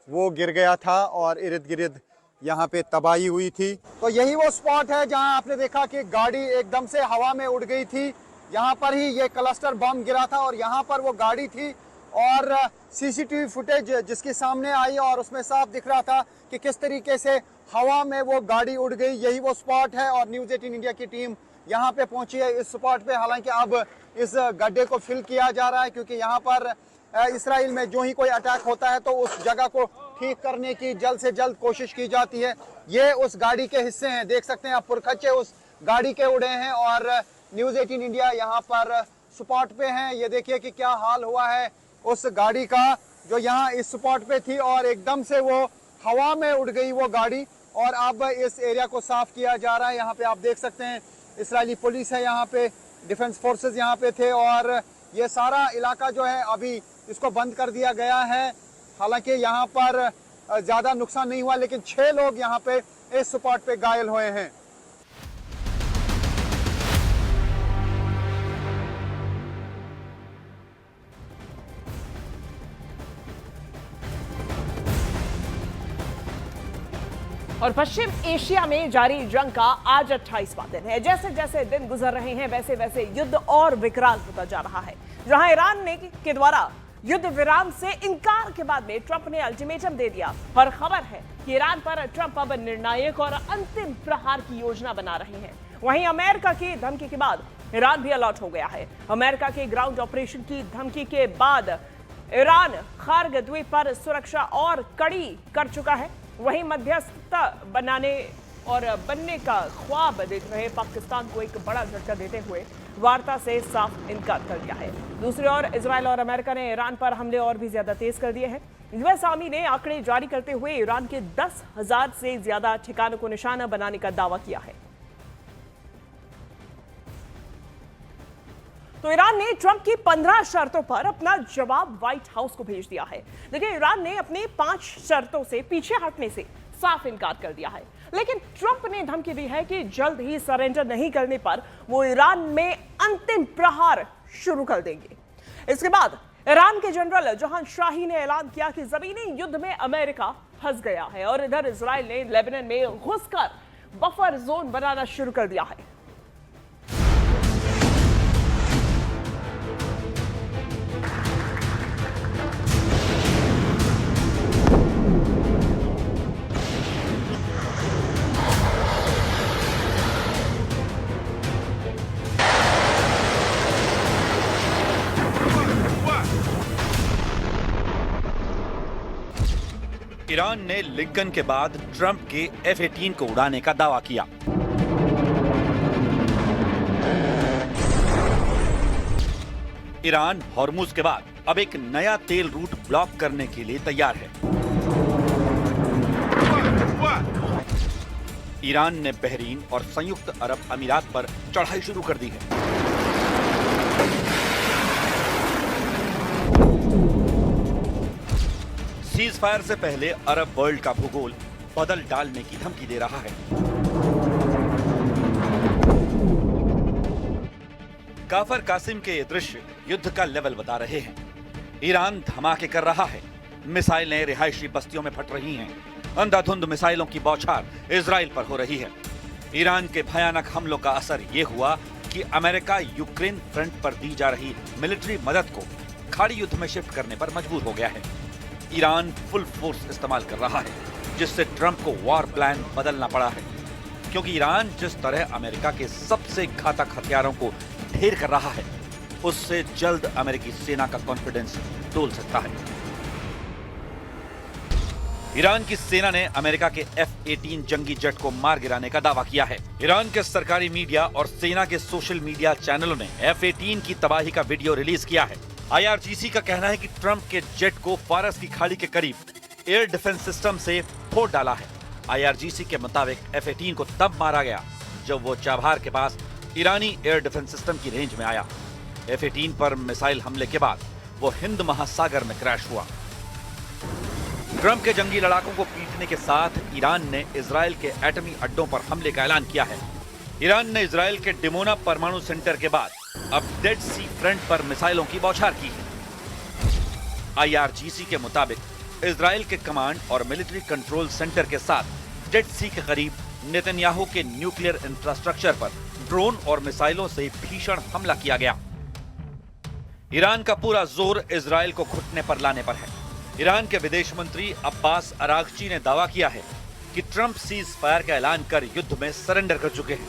वो गिर गया था और इर्द गिर्द यहाँ पे तबाही हुई थी। तो यही वो स्पॉट है जहाँ आपने देखा कि गाड़ी एकदम से हवा में उड़ गई थी। यहाँ पर ही ये क्लस्टर बम गिरा था और यहाँ पर वो गाड़ी थी और सीसीटीवी फुटेज जिसके सामने आई और उसमें साफ दिख रहा था कि किस तरीके से हवा में वो गाड़ी उड़ गई। यही वो स्पॉट है और न्यूज़ 18 इंडिया की टीम यहाँ पे पहुंची है इस स्पॉट पे। हालांकि अब इस गड्ढे को फिल किया जा रहा है क्योंकि यहाँ पर इसराइल में जो ही कोई अटैक होता है तो उस जगह को ठीक करने की जल्द से जल्द कोशिश की जाती है। ये उस गाड़ी के हिस्से हैं, देख सकते हैं आप, पुरखच्चे उस गाड़ी के उड़े हैं और न्यूज़ 18 इंडिया यहाँ पर स्पॉट पे हैं। ये देखिए कि क्या हाल हुआ है उस गाड़ी का जो यहाँ इस स्पॉट पे थी और एकदम से वो हवा में उड़ गई वो गाड़ी और अब इस एरिया को साफ किया जा रहा है। यहाँ पे आप देख सकते हैं इसराइली पुलिस है, यहाँ पे डिफेंस फोर्सेस यहाँ पे थे और ये सारा इलाका जो है अभी इसको बंद कर दिया गया है। हालांकि यहाँ पर ज़्यादा नुकसान नहीं हुआ लेकिन 6 लोग यहाँ पे इस स्पॉट पे घायल हुए हैं। और पश्चिम एशिया में जारी जंग का आज 28वां दिन है। जैसे जैसे दिन गुजर रहे हैं वैसे वैसे युद्ध और विकराल होता जा रहा है। जहां ईरान ने के द्वारा युद्ध विराम से इनकार के बाद में ट्रंप ने अल्टीमेटम दे दिया और खबर है कि ईरान पर ट्रंप अब निर्णायक और अंतिम प्रहार की योजना बना रहे हैं। वहीं अमेरिका की धमकी के बाद ईरान भी अलर्ट हो गया है। अमेरिका के ग्राउंड ऑपरेशन की धमकी के बाद ईरान खार्ग द्वीप पर सुरक्षा और कड़ी कर चुका है। वहीं मध्यस्थता बनने का ख्वाब देख रहे पाकिस्तान को एक बड़ा झटका देते हुए वार्ता से साफ इनकार कर दिया है। दूसरी ओर इजराइल और अमेरिका ने ईरान पर हमले और भी ज्यादा तेज कर दिए हैं। यूएस आर्मी ने आंकड़े जारी करते हुए ईरान के 10,000 से ज्यादा ठिकानों को निशाना बनाने का दावा किया है। तो ईरान ने ट्रंप की 15 शर्तों पर अपना जवाब व्हाइट हाउस को भेज दिया है। देखिए, ईरान ने अपनी 5 शर्तों से पीछे हटने से साफ इनकार कर दिया है, लेकिन ट्रंप ने धमकी दी है कि जल्द ही सरेंडर नहीं करने पर वो ईरान में अंतिम प्रहार शुरू कर देंगे। इसके बाद ईरान के जनरल जहां शाही ने ऐलान किया कि जमीनी युद्ध में अमेरिका फंस गया है और इधर इजराइल ने लेबनान में घुसकर बफर जोन बनाना शुरू कर दिया है। ईरान ने लिंकन के बाद ट्रंप के F-18 को उड़ाने का दावा किया। ईरान हॉर्मुज के बाद अब एक नया तेल रूट ब्लॉक करने के लिए तैयार है। ईरान ने बहरीन और संयुक्त अरब अमीरात पर चढ़ाई शुरू कर दी है। सीज फायर से पहले अरब वर्ल्ड का भूगोल बदल डालने की धमकी दे रहा है। काफर कासिम के ये दृश्य युद्ध का लेवल बता रहे हैं। ईरान धमाके कर रहा है, मिसाइलें रिहायशी बस्तियों में फट रही हैं, अंधाधुंध मिसाइलों की बौछार इजराइल पर हो रही है। ईरान के भयानक हमलों का असर ये हुआ कि अमेरिका यूक्रेन फ्रंट पर दी जा रही मिलिट्री मदद को खाड़ी युद्ध में शिफ्ट करने पर मजबूर हो गया है। ईरान फुल फोर्स इस्तेमाल कर रहा है, जिससे ट्रंप को वॉर प्लान बदलना पड़ा है, क्योंकि ईरान जिस तरह अमेरिका के सबसे घातक हथियारों को ढेर कर रहा है, उससे जल्द अमेरिकी सेना का कॉन्फिडेंस डोल सकता है। ईरान की सेना ने अमेरिका के F-18 जंगी जेट को मार गिराने का दावा किया है। ईरान के सरकारी मीडिया और सेना के सोशल मीडिया चैनलों ने F-18 की तबाही का वीडियो रिलीज किया है। IRGC का कहना है कि ट्रंप के जेट को फारस की खाड़ी के करीब एयर डिफेंस सिस्टम से फोड़ डाला है। IRGC के मुताबिक F-18 को तब मारा गया जब वो चाबहार के पास ईरानी एयर डिफेंस सिस्टम की रेंज में आया। F-18 पर मिसाइल हमले के बाद वो हिंद महासागर में क्रैश हुआ। ट्रंप के जंगी लड़ाकों को पीटने के साथ ईरान ने इजराइल के एटमी अड्डों पर हमले का ऐलान किया है। ईरान ने इजराइल के डिमोना परमाणु सेंटर के बाद अब डेड सी फ्रंट पर मिसाइलों की बौछार की है। IRGC के मुताबिक इजराइल के कमांड और मिलिट्री कंट्रोल सेंटर के साथ डेड सी के करीब नेतन्याहू के न्यूक्लियर इंफ्रास्ट्रक्चर पर ड्रोन और मिसाइलों से भीषण हमला किया गया। ईरान का पूरा जोर इजराइल को घुटने पर लाने पर है। ईरान के विदेश मंत्री अब्बास अरागची ने दावा किया है कि ट्रंप सीज फायर का ऐलान कर युद्ध में सरेंडर कर चुके हैं।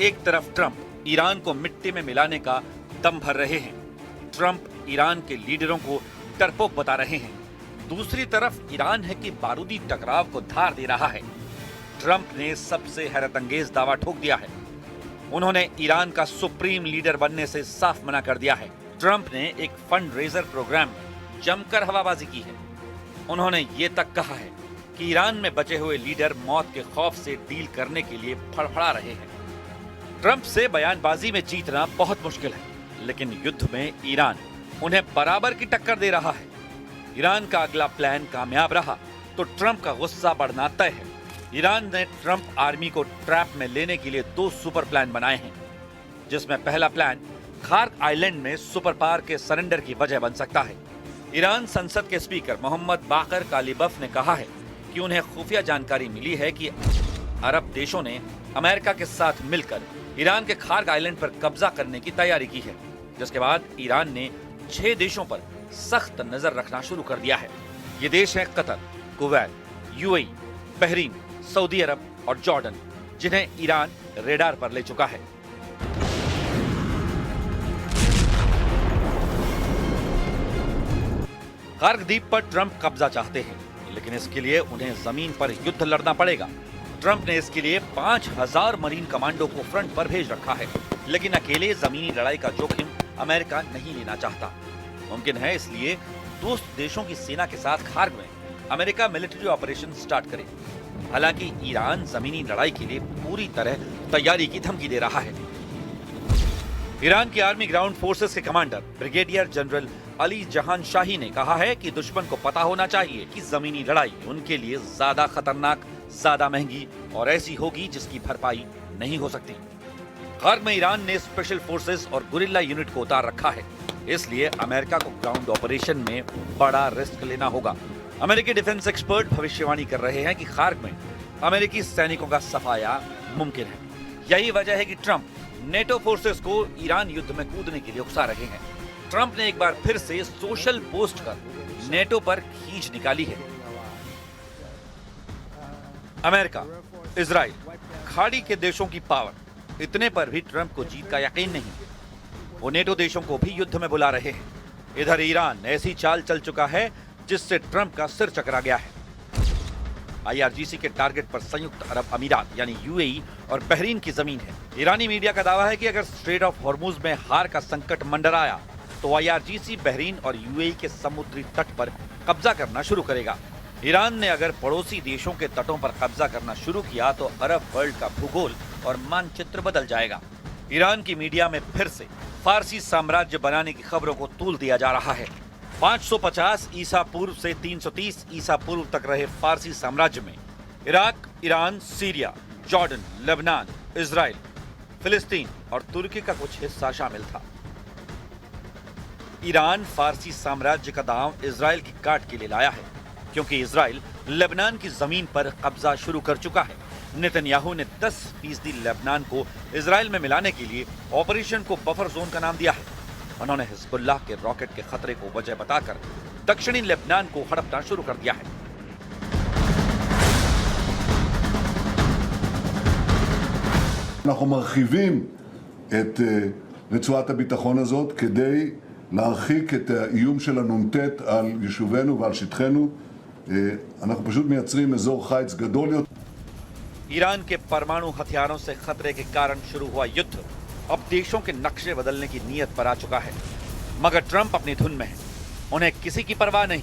एक तरफ ट्रंप ईरान को मिट्टी में मिलाने का दम भर रहे हैं, ट्रंप ईरान के लीडरों को डरपोक बता रहे हैं। दूसरी तरफ ईरान है कि बारूदी टकराव को धार दे रहा है। ट्रंप ने सबसे हैरतअंगेज दावा ठोक दिया है। उन्होंने ईरान का सुप्रीम लीडर बनने से साफ मना कर दिया है। ट्रंप ने एक फंड रेजर प्रोग्राम में जमकर हवाबाजी की है। उन्होंने ये तक कहा है कि ईरान में बचे हुए लीडर मौत के खौफ से डील करने के लिए फड़फड़ा रहे हैं। ट्रंप से बयानबाजी में जीतना बहुत मुश्किल है, लेकिन युद्ध में ईरान उन्हें बराबर की टक्कर दे रहा है। ईरान का अगला प्लान कामयाब रहा तो ट्रंप का गुस्सा बढ़ना तय है। ईरान ने ट्रंप आर्मी को ट्रैप में लेने के लिए 2 सुपर प्लान बनाए हैं, जिसमें पहला प्लान खार्क आइलैंड में सुपर पावर के सरेंडर की वजह बन सकता है। ईरान संसद के स्पीकर मोहम्मद बाकर कालीबफ ने कहा है कि उन्हें खुफिया जानकारी मिली है कि अरब देशों ने अमेरिका के साथ मिलकर ईरान के खार्क आइलैंड पर कब्जा करने की तैयारी की है, जिसके बाद ईरान ने 6 देशों पर सख्त नजर रखना शुरू कर दिया है। ये देश हैं Qatar, Kuwait, UAE, Bahrain, Saudi अरब और जॉर्डन, जिन्हें ईरान रेडार पर ले चुका है। खार्ग द्वीप पर ट्रंप कब्जा चाहते हैं, लेकिन इसके लिए उन्हें जमीन पर युद्ध लड़ना पड़ेगा। ट्रंप ने इसके लिए 5000 मरीन कमांडो को फ्रंट पर भेज रखा है, लेकिन अकेले जमीनी लड़ाई का जोखिम अमेरिका नहीं लेना चाहता। मुमकिन है इसलिए दोस्त देशों की सेना के साथ खार्ग में अमेरिका मिलिट्री ऑपरेशन स्टार्ट करे। हालांकि ईरान जमीनी लड़ाई के लिए पूरी तरह तैयारी की धमकी दे रहा है। ईरान की आर्मी ग्राउंड फोर्सेस के कमांडर ब्रिगेडियर जनरल अली जहान शाही ने कहा है कि दुश्मन को पता होना चाहिए कि जमीनी लड़ाई उनके लिए ज्यादा खतरनाक, ज्यादा महंगी और ऐसी होगी जिसकी भरपाई नहीं हो सकती। खार्ग में ईरान ने स्पेशल फोर्सेस और गुरिल्ला यूनिट को उतार रखा है, इसलिए अमेरिका को ग्राउंड ऑपरेशन में बड़ा रिस्क लेना होगा। अमेरिकी डिफेंस एक्सपर्ट भविष्यवाणी कर रहे हैं कि खार्ग में अमेरिकी सैनिकों का सफाया मुमकिन है। यही वजह है कि ट्रंप नेटो फोर्सेस को ईरान युद्ध में कूदने के लिए उकसा रहे हैं। ट्रंप ने एक बार फिर से सोशल पोस्ट कर नेटो पर खींच निकाली है। अमेरिका, इजराइल, खाड़ी के देशों की पावर, इतने पर भी ट्रंप को जीत का यकीन नहीं। वो नेटो देशों को भी युद्ध में बुला रहे हैं। इधर ईरान ऐसी चाल चल चुका है जिससे ट्रंप का सिर चकरा गया है। IRGC के टारगेट पर संयुक्त अरब अमीरात यानी UAE और बहरीन की जमीन है। ईरानी मीडिया का दावा है कि अगर स्ट्रेट ऑफ हॉर्मुज में हार का संकट मंडराया तो IRGC बहरीन और UAE के समुद्री तट पर कब्जा करना शुरू करेगा। ईरान ने अगर पड़ोसी देशों के तटों पर कब्जा करना शुरू किया तो अरब वर्ल्ड का भूगोल और मानचित्र बदल जाएगा। ईरान की मीडिया में फिर से फारसी साम्राज्य बनाने की खबरों को तूल दिया जा रहा है। 550 ईसा पूर्व से 330 ईसा पूर्व तक रहे फारसी साम्राज्य में Iraq, Iran, Syria, Jordan, Lebanon, Israel, फिलिस्तीन और तुर्की का कुछ हिस्सा शामिल था। ईरान फारसी साम्राज्य का दांव इजराइल की काट के लिए लाया है, क्योंकि इजराइल लेबनान की जमीन पर कब्जा शुरू कर चुका है। नेतन्याहू ने 10% लेबनान को इजराइल में मिलाने के लिए ऑपरेशन को बफर जोन का नाम दिया है। उन्होंने हिजबुल्लाह के रॉकेट के खतरे को वजह बताकर दक्षिणी लेबनान को हड़पना शुरू कर दिया है। אנחנו מרחיבים את רצועת הביטחון הזאת כדי להרחיק את האיום של הנ"ט על יישובינו ועל שטחנו. אנחנו פשוט מייצרים אזור חיץ גדול יותר. ईरान के परमाणु हथियारों से खतरे के कारण शुरू हुआ युद्ध अब देशों के नक्शे बदलने की नीयत पर आ चुका है। मगर ट्रंप अपनी धुन में है, उन्हें किसी की परवाह नहीं।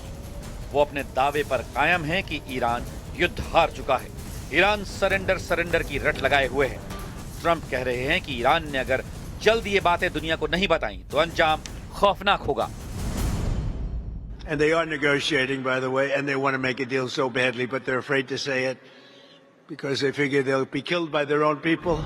वो अपने दावे पर कायम है कि ईरान युद्ध हार चुका है। ईरान सरेंडर की रट लगाए हुए है। ट्रंप कह रहे हैं कि ईरान ने अगर जल्द ये बातें दुनिया को नहीं बताई तो अंजाम खौफनाक होगा। And they are negotiating, by the way, and they want to make a deal so badly, but they're afraid to say it because they figure they'll be killed by their own people.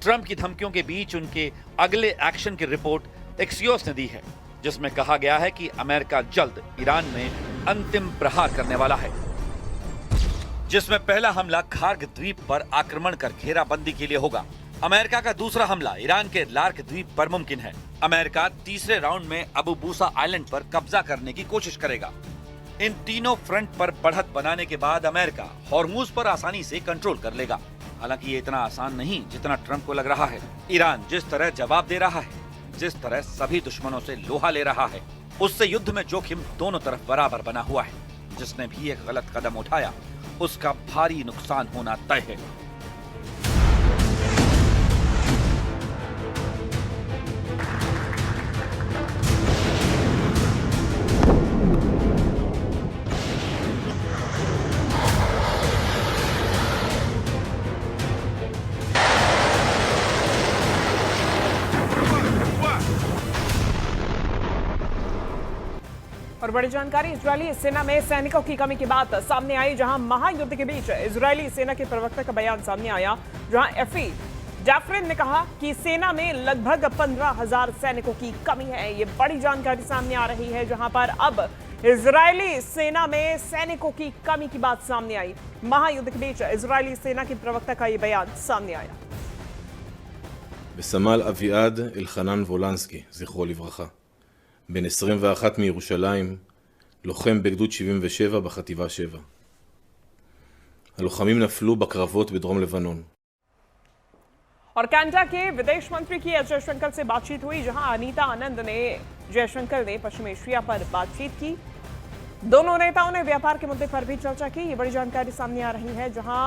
Trump की धमकियों के बीच उनके अगले एक्शन की रिपोर्ट एक्सियोस ने दी है, जिसमें कहा गया है कि अमेरिका जल्द ईरान में अंतिम प्रहार करने वाला है, जिसमें पहला हमला खार्ग द्वीप पर आक्रमण कर घेराबंदी के लिए होगा। अमेरिका का दूसरा हमला ईरान के लार्क द्वीप पर मुमकिन है। अमेरिका तीसरे राउंड में अबू मूसा आइलैंड पर कब्जा करने की कोशिश करेगा। इन तीनों फ्रंट पर बढ़त बनाने के बाद अमेरिका हॉर्मुज पर आसानी से कंट्रोल कर लेगा। हालांकि ये इतना आसान नहीं जितना ट्रंप को लग रहा है। ईरान जिस तरह जवाब दे रहा है, जिस तरह सभी दुश्मनों से लोहा ले रहा है, उससे युद्ध में जोखिम दोनों तरफ बराबर बना हुआ है। जिसने भी एक गलत कदम उठाया उसका भारी नुकसान होना तय है। और बड़ी जानकारी इजरायली सेना में सैनिकों की कमी की बात सामने आई, जहां महायुद्ध के बीच इजरायली सेना के प्रवक्ता का बयान सामने आया, जहां एफी जैफरिन ने कहा कि सेना में लगभग 15,000 सैनिकों की कमी है। ये बड़ी जानकारी सामने आ रही है, जहां पर अब इजरायली सेना में सैनिकों की कमी की बात सामने आई। महायुद्ध के बीच इजरायली सेना के प्रवक्ता का ये बयान सामने आया। בסמל אביעד אלחנן וולנסקי, זכרו לברכה, בן 21 מירושלים, לוחם בגדוד 77 בחטיבה 7. הלוחמים נפלו בקרבות בדרום לבנון. और कनाडा के विदेश मंत्री की एस जयशंकर से बातचीत हुई, जहां अनीता आनंद ने जयशंकर ने पश्चिम एशिया पर बातचीत की। दोनों नेताओं ने व्यापार के मुद्दे पर भी चर्चा की। ये बड़ी जानकारी सामने आ रही है, जहां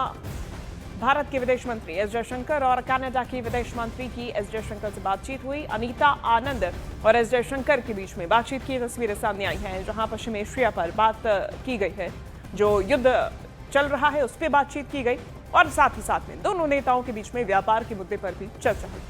भारत के विदेश मंत्री एस जयशंकर और कनाडा की विदेश मंत्री की एस जयशंकर से बातचीत हुई। अनीता आनंद और एस जयशंकर के बीच में बातचीत की तस्वीरें सामने आई हैं, जहां पश्चिम एशिया पर बात की गई है, जो युद्ध चल रहा है उस पर बातचीत की गई और साथ ही साथ में दोनों नेताओं के बीच में व्यापार के मुद्दे पर भी चर्चा हुई।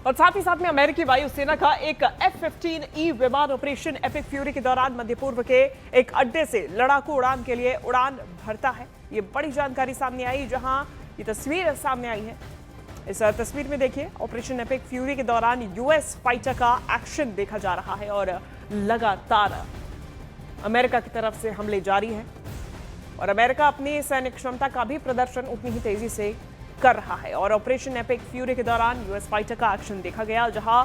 और साथ ही साथ में अमेरिकी वायुसेना का एक F-15E विमान ऑपरेशन एपिक फ्यूरी के दौरान मध्य पूर्व के एक अड्डे से लड़ाकू उड़ान के लिए उड़ान भरता है। ये बड़ी जानकारी सामने आई, जहां ये तस्वीर सामने आई है। इस तस्वीर में देखिए, ऑपरेशन एपिक फ्यूरी के दौरान यूएस फाइटर का एक्शन देखा जा रहा है और लगातार अमेरिका की तरफ से हमले जारी हैं और अमेरिका अपनी सैन्य क्षमता का भी प्रदर्शन उतनी ही तेजी से कर रहा है। और ऑपरेशन एपिक फ्यूरी के दौरान यूएस फाइटर का एक्शन देखा गया, जहां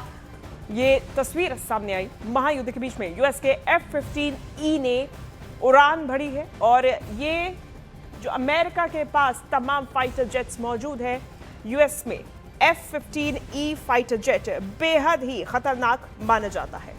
ये तस्वीर सामने आई। महायुद्ध के बीच में यूएस के F-15E ने उड़ान भरी है और ये जो अमेरिका के पास तमाम फाइटर जेट्स मौजूद है, यूएस में F-15E फाइटर जेट बेहद ही खतरनाक माना जाता है।